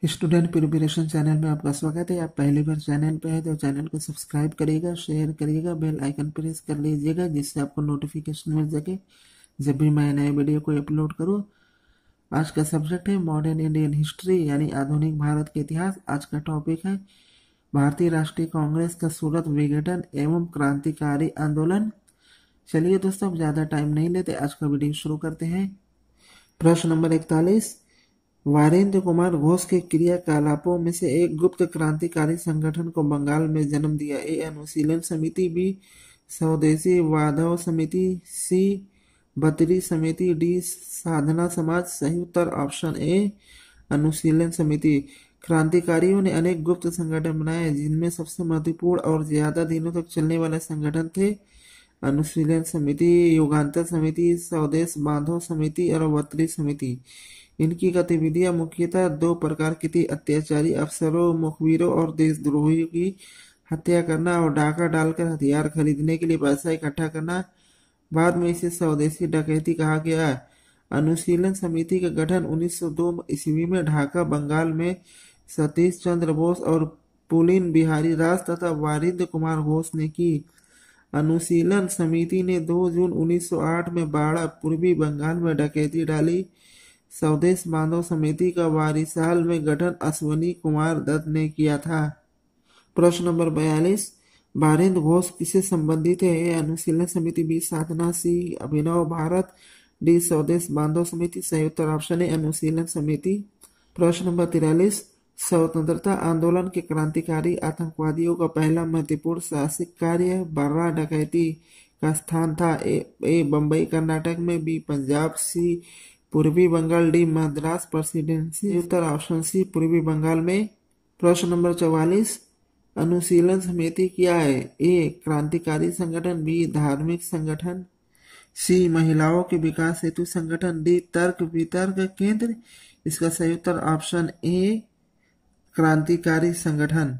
Student preparation channel में आपका स्वागत है। आप पहली बार चैनल पे है तो चैनल को सब्सक्राइब करिएगा, शेयर करिएगा, बेल आइकन प्रेस कर लीजिएगा जिससे आपको नोटिफिकेशन मिल सके जब भी मैं नए वीडियो को अपलोड करूँ। आज का सब्जेक्ट है मॉडर्न इंडियन हिस्ट्री यानी आधुनिक भारत के इतिहास। आज का टॉपिक है भारतीय राष्ट्रीय कांग्रेस का सूरत विघटन एवं क्रांतिकारी आंदोलन। चलिए दोस्तों, अब ज़्यादा टाइम नहीं लेते, आज का वीडियो शुरू करते हैं। प्रश्न नंबर 41, वीरेंद्र कुमार घोष के क्रियाकलापों में से एक गुप्त क्रांतिकारी संगठन को बंगाल में जन्म दिया। ए अनुशीलन समिति, बी स्वदेशी वाधव समिति, सी बतरी समिति, डी साधना समाज। सही उत्तर ऑप्शन ए अनुशीलन समिति। क्रांतिकारियों ने अनेक गुप्त संगठन बनाए जिनमें सबसे महत्वपूर्ण और ज्यादा दिनों तक चलने वाले संगठन थे अनुशीलन समिति, युगांतर समिति, स्वदेश बांधव समिति और बतरी समिति। इनकी गतिविधियां मुख्यतः दो प्रकार की थी: अत्याचारी अफसरों, मुखबिरों और देशद्रोहियों की हत्या करना और डाका डालकर हथियार खरीदने के लिए पैसा इकट्ठा करना। बाद में इसे स्वदेशी डकैती कहा गया। अनुशीलन समिति का गठन 1902 ईस्वी में ढाका बंगाल में सतीश चंद्र बोस और पुलिन बिहारी दास तथा वीरेंद्र कुमार घोष ने की। अनुशीलन समिति ने 2 जून 1908 में बाड़ा पूर्वी बंगाल में डकैती डाली। स्वदेश बांधव समिति का वारिसाल में गठन अश्वनी कुमार दत्त ने किया था। प्रश्न नंबर 42, वीरेंद्र घोष किससे संबंधित है? ए अनुशीलन समिति, बी साधना, सी अभिनव भारत, डी स्वदेश बांधव समिति। सही उत्तर ऑप्शन है अनुशीलन समिति। प्रश्न नंबर 43, स्वतंत्रता आंदोलन के क्रांतिकारी आतंकवादियों का पहला महत्वपूर्ण साहसिक कार्य बर्रा डकैती का स्थान था। ए बम्बई कर्नाटक में, बी पंजाब, सी पूर्वी बंगाल, डी मद्रास प्रेसिडेंसी। उत्तर ऑप्शन सी पूर्वी बंगाल में। प्रश्न नंबर 44, अनुशीलन समिति क्या है? ए क्रांतिकारी संगठन, बी धार्मिक संगठन, सी महिलाओं के विकास हेतु संगठन, डी तर्क वितर्क केंद्र। इसका सही उत्तर ऑप्शन ए क्रांतिकारी संगठन।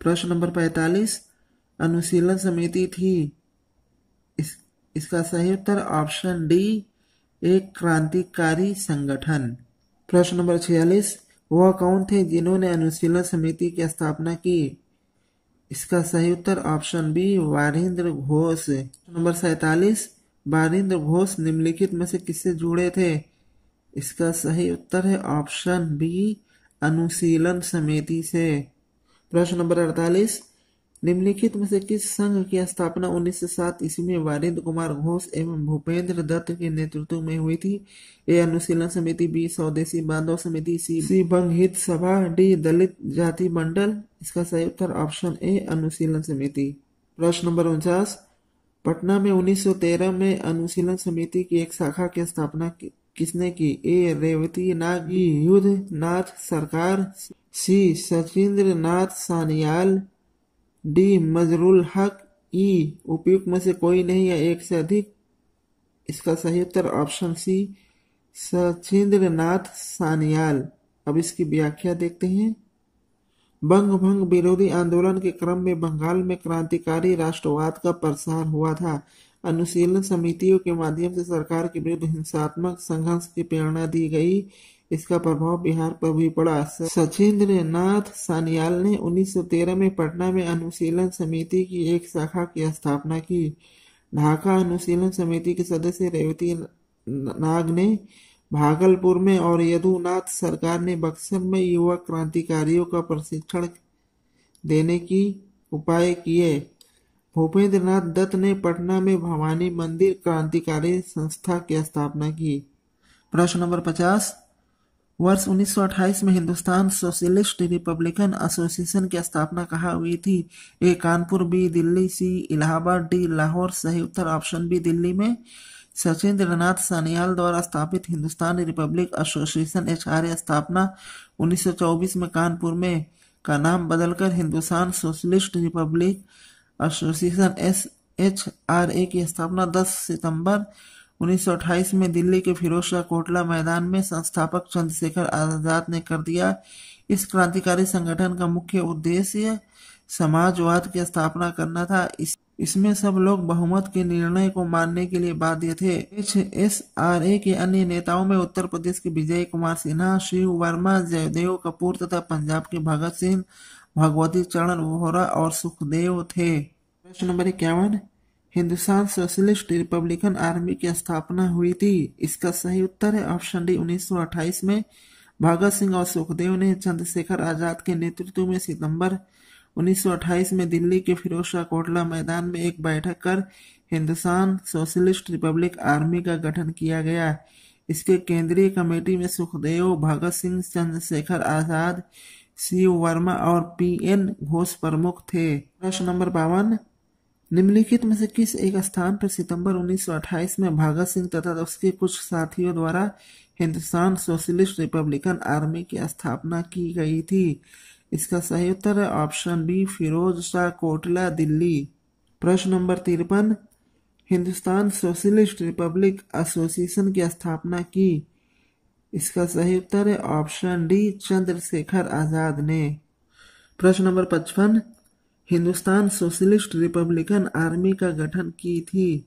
प्रश्न नंबर 45, अनुशीलन समिति थी इसका सही उत्तर ऑप्शन डी एक क्रांतिकारी संगठन। प्रश्न नंबर 46, वह कौन थे जिन्होंने अनुशीलन समिति की स्थापना की? इसका सही उत्तर option B Virendra Ghosh. Number 47, Virendra Ghosh निम्नलिखित में से किससे जुड़े थे? इसका सही उत्तर है ऑप्शन बी अनुशीलन समिति से। प्रश्न नंबर 48, निम्नलिखित में से किस संघ की स्थापना 1907 ईस्वी में वीरेंद्र कुमार घोष एवं भूपेंद्र दत्त के नेतृत्व में हुई थी? ए अनुशीलन समिति, बी स्वदेशी बांधव समिति, सी बंग हित सभा, डी दलित जाति मंडल। इसका सही उत्तर ऑप्शन ए अनुशीलन समिति। प्रश्न नंबर 49, पटना में 1913 में अनुशीलन समिति की एक शाखा की स्थापना किसने की? ए रेवती नाथ, बी युद्ध नाथ सरकार, सी सचिंद्र नाथ सान्याल, डी मजरुल हक, ई उपयुक्त में से कोई नहीं या एक से अधिक। इसका सही उत्तर ऑप्शन सी सचिंद्र नाथ सान्याल। अब इसकी व्याख्या देखते हैं। बंग भंग विरोधी आंदोलन के क्रम में बंगाल में क्रांतिकारी राष्ट्रवाद का प्रसार हुआ था। अनुशीलन समितियों के माध्यम से सरकार के विरुद्ध हिंसात्मक संघर्ष की प्रेरणा दी गई। इसका प्रभाव बिहार पर भी पड़ा। सचिंद्र नाथ सान्याल ने 1913 में पटना में अनुशीलन समिति की एक शाखा की स्थापना की। ढाका अनुशीलन समिति के सदस्य रेवती नाग ने भागलपुर में और यदुनाथ सरकार ने बक्सर में युवा क्रांतिकारियों का प्रशिक्षण देने की उपाय किए। भूपेंद्र नाथ दत्त ने पटना में भवानी मंदिर क्रांतिकारी संस्था की स्थापना की। प्रश्न नंबर 50, वर्ष 1928 में हिंदुस्तान सोशलिस्ट रिपब्लिकन एसोसिएशन की स्थापना कहाँ हुई थी? ए कानपुर, बी दिल्ली, सी इलाहाबाद, डी लाहौर। सही उत्तर ऑप्शन बी दिल्ली में। सचिंद्र नाथ सान्याल द्वारा स्थापित हिंदुस्तान रिपब्लिक एसोसिएशन HRA स्थापना 1924 में कानपुर में का नाम बदलकर Hindustan socialist Republic association HRA की स्थापना 10 सितंबर 1928 में दिल्ली के फिरोज शाह कोटला मैदान में संस्थापक चंद्रशेखर आजाद ने कर दिया। इस क्रांतिकारी संगठन का मुख्य उद्देश्य समाजवाद की स्थापना करना था। इसमें सब लोग बहुमत के निर्णय को मानने के लिए बाध्य थे। HSRA के अन्य नेताओं में उत्तर प्रदेश के विजय कुमार सिन्हा, शिव वर्मा, जयदेव कपूर तथा पंजाब के भगत सिंह, भगवती चरण वोहरा और सुखदेव थे। प्रश्न number 51, Hindustan socialist Republican army की स्थापना हुई थी। इसका सही उत्तर है ऑप्शन डी 1928 में। भगत सिंह और सुखदेव ने चंद्रशेखर आजाद के नेतृत्व में सितंबर 1928 में दिल्ली के फिरोज शाह कोटला मैदान में एक बैठक कर हिंदुस्तान सोशलिस्ट रिपब्लिक आर्मी का गठन किया गया। इसके केंद्रीय कमेटी में सुखदेव, भगत सिंह, चंद्रशेखर आजाद, शिव वर्मा और PN घोष प्रमुख थे। प्रश्न नंबर 52, निम्नलिखित में से किस एक स्थान पर सितंबर 1928 में भगत सिंह तथा उसके कुछ साथियों द्वारा हिंदुस्तान सोशलिस्ट रिपब्लिकन आर्मी की स्थापना की गई थी? इसका सही उत्तर है ऑप्शन बी फिरोज शाह कोटला, दिल्ली। प्रश्न number 53, Hindustan socialist Republic association की स्थापना की? इसका सही उत्तर है ऑप्शन डी चंद्रशेखर आजाद ने। प्रश्न number 55, Hindustan socialist Republican army का गठन की थी?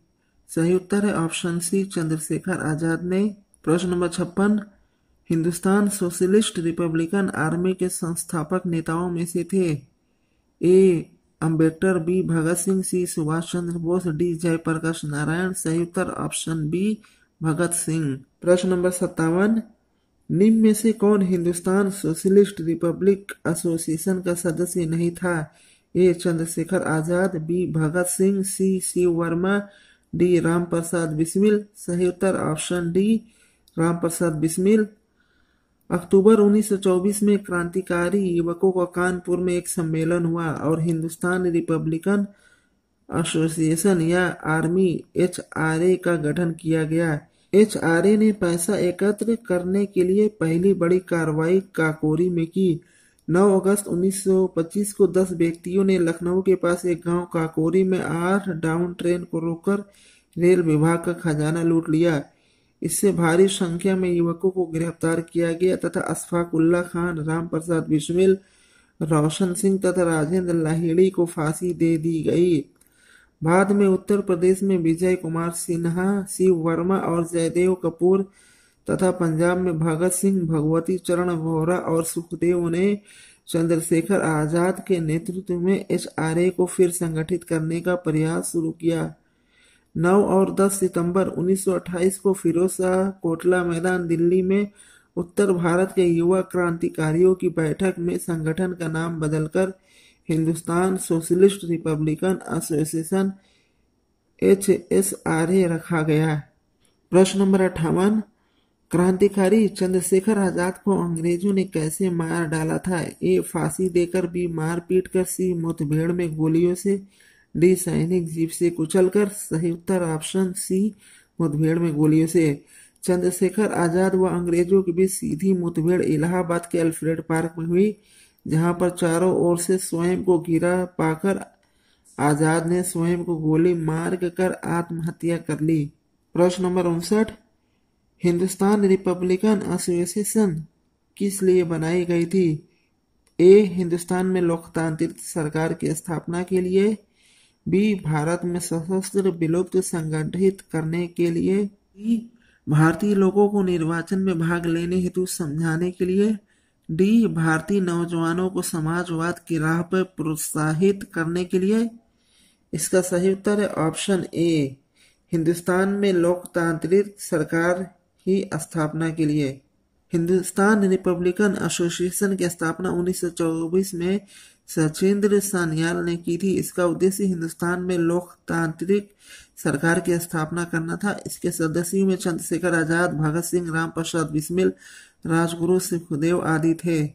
सही उत्तर है ऑप्शन सी चंद्रशेखर आजाद ने। प्रश्न number 56, Hindustan socialist Republican army के संस्थापक नेताओं में से थे? ए अंबेडकर, बी भगत सिंह, सी सुभाष चंद्र बोस, डी जयप्रकाश नारायण। सही उत्तर ऑप्शन बी भगत सिंह। प्रश्न नंबर 57, निम्न में से कौन हिंदुस्तान सोशलिस्ट रिपब्लिक एसोसिएशन का सदस्य नहीं था? ए चंद्रशेखर आजाद, बी भगत सिंह, सी शिव वर्मा, डी राम प्रसाद बिस्मिल। सही उत्तर ऑप्शन डी राम प्रसाद बिस्मिल। अक्टूबर 1924 में क्रांतिकारी युवकों का कानपुर में एक सम्मेलन हुआ और हिंदुस्तान रिपब्लिकन एसोसिएशन या आर्मी HRA का गठन किया गया। HRA ने पैसा एकत्र करने के लिए पहली बड़ी कार्रवाई काकोरी में की। 9 अगस्त 1925 को 10 व्यक्तियों ने लखनऊ के पास एक गांव काकोरी में 8 डाउन ट्रेन को रोककर रेल विभाग का खजाना लूट लिया। इससे भारी संख्या में युवकों को गिरफ्तार किया गया तथा अशफाक उल्लाह खान, राम प्रसाद बिस्मिल, रोशन सिंह तथा राजेंद्र लाहिड़ी को फांसी दे दी गई। बाद में उत्तर प्रदेश में विजय कुमार सिन्हा, शिव वर्मा और जयदेव कपूर तथा पंजाब में भगत सिंह, भगवती चरण वोहरा और सुखदेव ने चंद्रशेखर आजाद के नेतृत्व में HRA को फिर संगठित करने का प्रयास शुरू किया। 9 और 10 सितंबर 1928 को फिरोज शाह कोटला मैदान दिल्ली में उत्तर भारत के युवा क्रांतिकारियों की बैठक में संगठन का नाम बदलकर Hindustan socialist Republican association HSRA रखा गया। प्रश्न नंबर 58, क्रांतिकारी चंद्रशेखर आजाद को अंग्रेजों ने कैसे मार डाला था? ए फांसी देकर, बी मार पीट कर, सी मुठभेड़ में गोलियों से, डी सैनिक जीप से कुचलकर। सही उत्तर ऑप्शन सी मुठभेड़ में गोलियों से। चंद्रशेखर आजाद व अंग्रेजों के बीच सीधी मुठभेड़ इलाहाबाद के अल्फ्रेड पार्क में हुई, जहां पर चारों ओर से स्वयं को घिरा पाकर आजाद ने स्वयं को गोली मार कर आत्महत्या कर ली। प्रश्न नंबर 59, हिंदुस्तान रिपब्लिकन एसोसिएशन किस लिए बनाई गई थी? ए हिंदुस्तान में लोकतांत्रिक सरकार की स्थापना के लिए, बी भारत में सशस्त्र विलुप्त संगठित करने के लिए, डी भारतीय लोगों को निर्वाचन में भाग लेने हेतु समझाने के लिए, डी भारतीय नौजवानों को समाजवाद की राह पर प्रोत्साहित करने के लिए। इसका सही उत्तर है ऑप्शन ए हिंदुस्तान में लोकतांत्रिक सरकार की स्थापना के लिए। हिंदुस्तान रिपब्लिकन एसोसिएशन की स्थापना 1924 में सचिंद्र सान्याल ने की थी। इसका उद्देश्य हिंदुस्तान में लोकतांत्रिक सरकार की स्थापना करना था। इसके सदस्यों में चंद्रशेखर आजाद, भगत सिंह, राम प्रसाद बिस्मिल, राजगुरु, सुखदेव आदि थे।